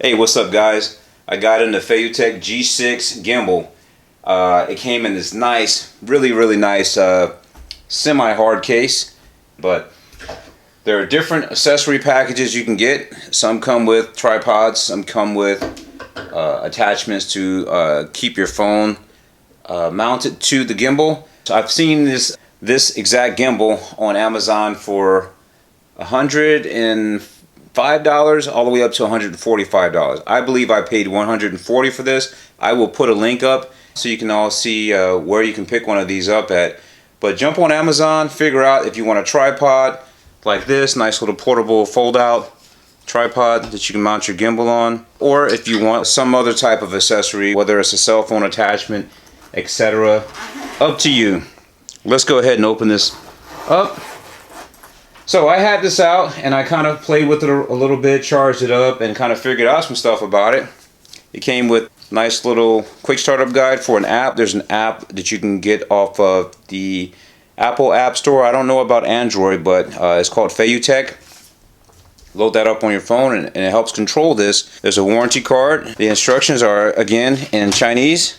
Hey, what's up guys? I got in the Feiyutech G6 gimbal. It came in this nice, really nice semi-hard case, but there are different accessory packages you can get. Some come with tripods, some come with attachments to keep your phone mounted to the gimbal. So I've seen this exact gimbal on Amazon for $105 all the way up to $145. I believe I paid $140 for this. I will put a link up so you can all see where you can pick one of these up at. But jump on Amazon, figure out if you want a tripod like this, nice little portable fold-out tripod that you can mount your gimbal on, or if you want some other type of accessory, whether it's a cell phone attachment, etc. Up to you. Let's go ahead and open this up. So I had this out and I kind of played with it a little bit, charged it up, and kind of figured out some stuff about it. It came with a nice little quick startup guide for an app. There's an app that you can get off of the Apple App Store. I don't know about Android, but it's called Feiyutech. Load that up on your phone and it helps control this. There's a warranty card. The instructions are again in Chinese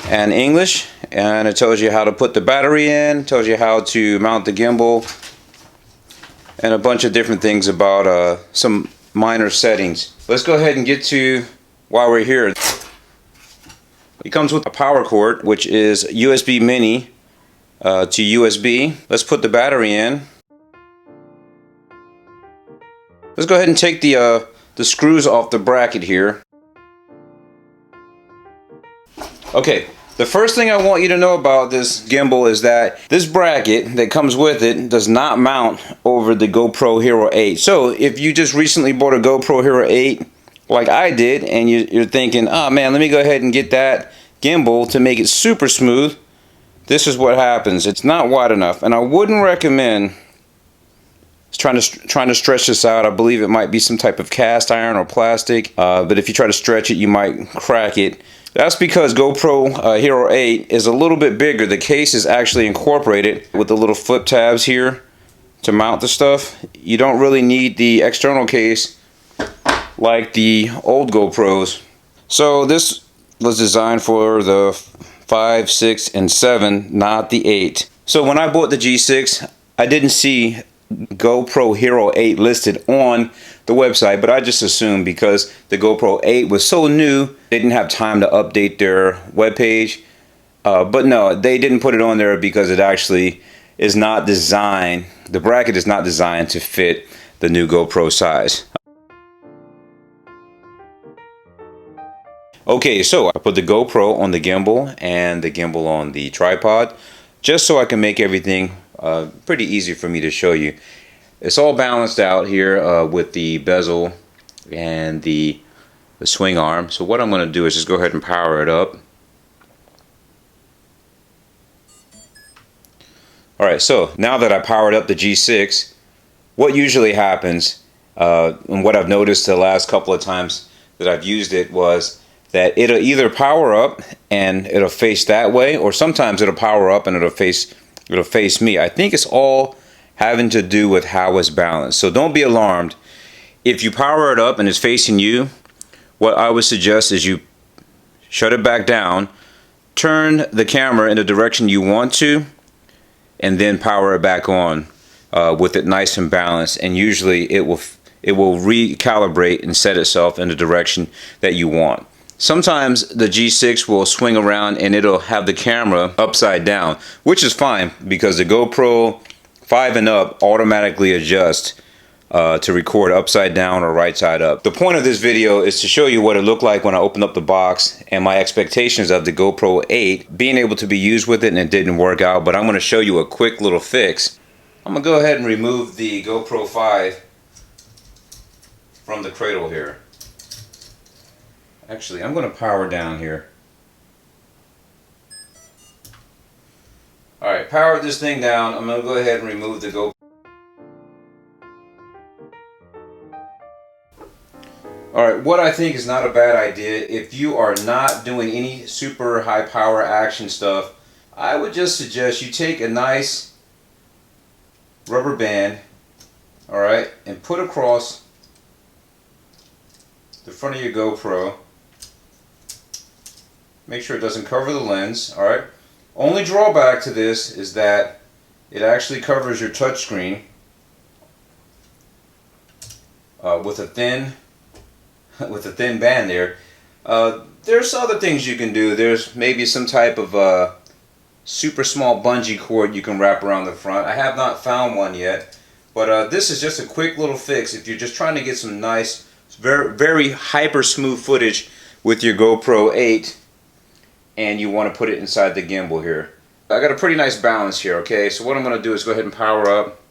and English, and it tells you how to put the battery in, tells you how to mount the gimbal, and a bunch of different things about some minor settings. Let's go ahead and get to why we're here. It comes with a power cord, which is USB mini to USB. Let's put the battery in. Let's go ahead and take the screws off the bracket here. Okay, the first thing I want you to know about this gimbal is that this bracket that comes with it does not mount over the GoPro Hero 8. So if you just recently bought a GoPro Hero 8 like I did, and you're thinking, oh man, let me go ahead and get that gimbal to make it super smooth, this is what happens. It's not wide enough, and I wouldn't recommend trying to stretch this out. I believe it might be some type of cast iron or plastic, but if you try to stretch it, you might crack it. That's because GoPro Hero 8 is a little bit bigger. The case is actually incorporated with the little flip tabs here to mount the stuff. You don't really need the external case like the old GoPros. So this was designed for the 5, 6, and 7, not the 8. So when I bought the G6, I didn't see GoPro Hero 8 listed on the website, but I just assumed because the GoPro 8 was so new, they didn't have time to update their webpage. But no, they didn't put it on there because it actually is not designed, the bracket is not designed to fit the new GoPro size. Okay, so I put the GoPro on the gimbal and the gimbal on the tripod, just so I can make everything pretty easy for me to show you. It's all balanced out here with the bezel and the swing arm. So what I'm going to do is just go ahead and power it up. Alright, so now that I powered up the G6, what usually happens, and what I've noticed the last couple of times that I've used it, was that it'll either power up and it'll face that way, or sometimes it'll power up and it'll face me. I think it's all having to do with how it's balanced. So don't be alarmed. If you power it up and it's facing you, what I would suggest is you shut it back down, turn the camera in the direction you want to, and then power it back on with it nice and balanced, and usually it will recalibrate and set itself in the direction that you want. Sometimes the G6 will swing around and it'll have the camera upside down, which is fine because the GoPro 5 and up automatically adjust to record upside down or right side up. The point of this video is to show you what it looked like when I opened up the box and my expectations of the GoPro 8 being able to be used with it, and it didn't work out, but I'm going to show you a quick little fix. I'm going to go ahead and remove the GoPro 5 from the cradle here. Actually, I'm going to power down here. Alright, power this thing down. I'm going to go ahead and remove the GoPro. Alright, what I think is not a bad idea, if you are not doing any super high power action stuff, I would just suggest you take a nice rubber band, alright, and put across the front of your GoPro. Make sure it doesn't cover the lens. Alright. Only drawback to this is that it actually covers your touchscreen with a thin band there. There's other things you can do. There's maybe some type of super small bungee cord you can wrap around the front. I have not found one yet, but this is just a quick little fix if you're just trying to get some nice, very hyper smooth footage with your GoPro 8 and you want to put it inside the gimbal here. I got a pretty nice balance here, okay? So what I'm going to do is go ahead and power up.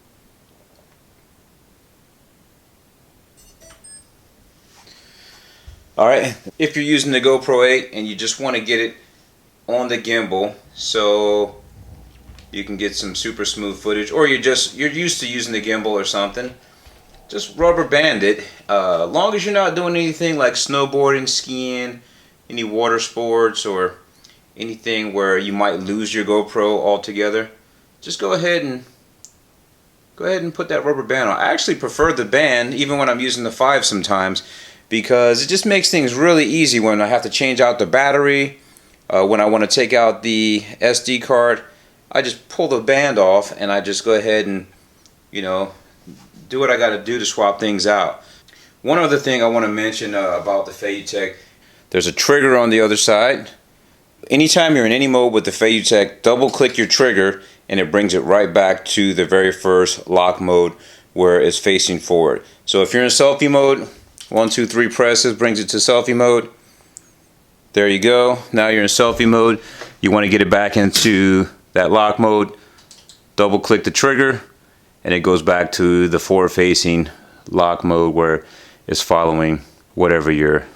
Alright, if you're using the GoPro 8 and you just want to get it on the gimbal so you can get some super smooth footage, or you're used to using the gimbal or something, just rubber band it. Long as you're not doing anything like snowboarding, skiing, any water sports, or anything where you might lose your GoPro altogether, just go ahead and put that rubber band on. I actually prefer the band even when I'm using the 5 sometimes, because it just makes things really easy when I have to change out the battery, when I want to take out the SD card. I just pull the band off and I just go ahead and, you know, do what I got to do to swap things out. One other thing I want to mention about the Feiyutech, there's a trigger on the other side. Anytime you're in any mode with the Feiyutech, double click your trigger and it brings it right back to the very first lock mode where it's facing forward. So if you're in selfie mode, 1, 2, 3 presses brings it to selfie mode. There you go. Now you're in selfie mode. You want to get it back into that lock mode. Double click the trigger and it goes back to the forward facing lock mode where it's following whatever you're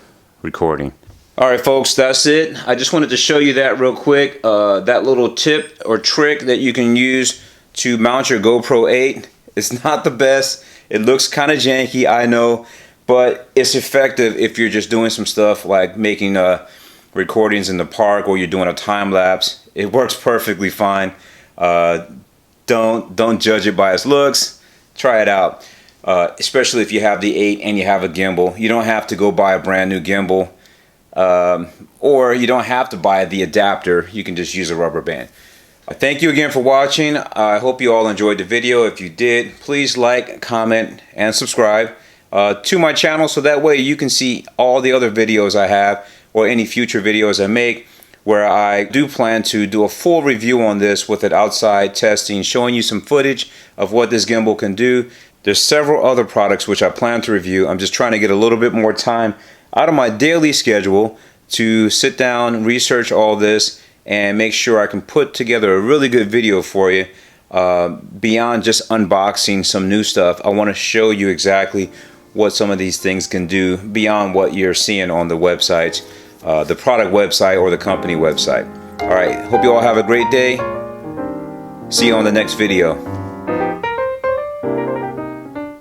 recording. Alright folks, that's it. I just wanted to show you that real quick. That little tip or trick that you can use to mount your GoPro 8. It's not the best. It looks kind of janky, I know, but it's effective if you're just doing some stuff like making recordings in the park, or you're doing a time lapse. It works perfectly fine. Don't judge it by its looks. Try it out. Especially if you have the 8 and you have a gimbal. You don't have to go buy a brand new gimbal. Or you don't have to buy the adapter. You can just use a rubber band. Thank you again for watching. I hope you all enjoyed the video. If you did, please like, comment, and subscribe to my channel, so that way you can see all the other videos I have, or any future videos I make, where I do plan to do a full review on this with it outside testing, showing you some footage of what this gimbal can do. There's several other products which I plan to review. I'm just trying to get a little bit more time out of my daily schedule to sit down, research all this, and make sure I can put together a really good video for you. Beyond just unboxing some new stuff, I want to show you exactly what some of these things can do beyond what you're seeing on the websites, the product website or the company website. Alright, hope you all have a great day. See you on the next video.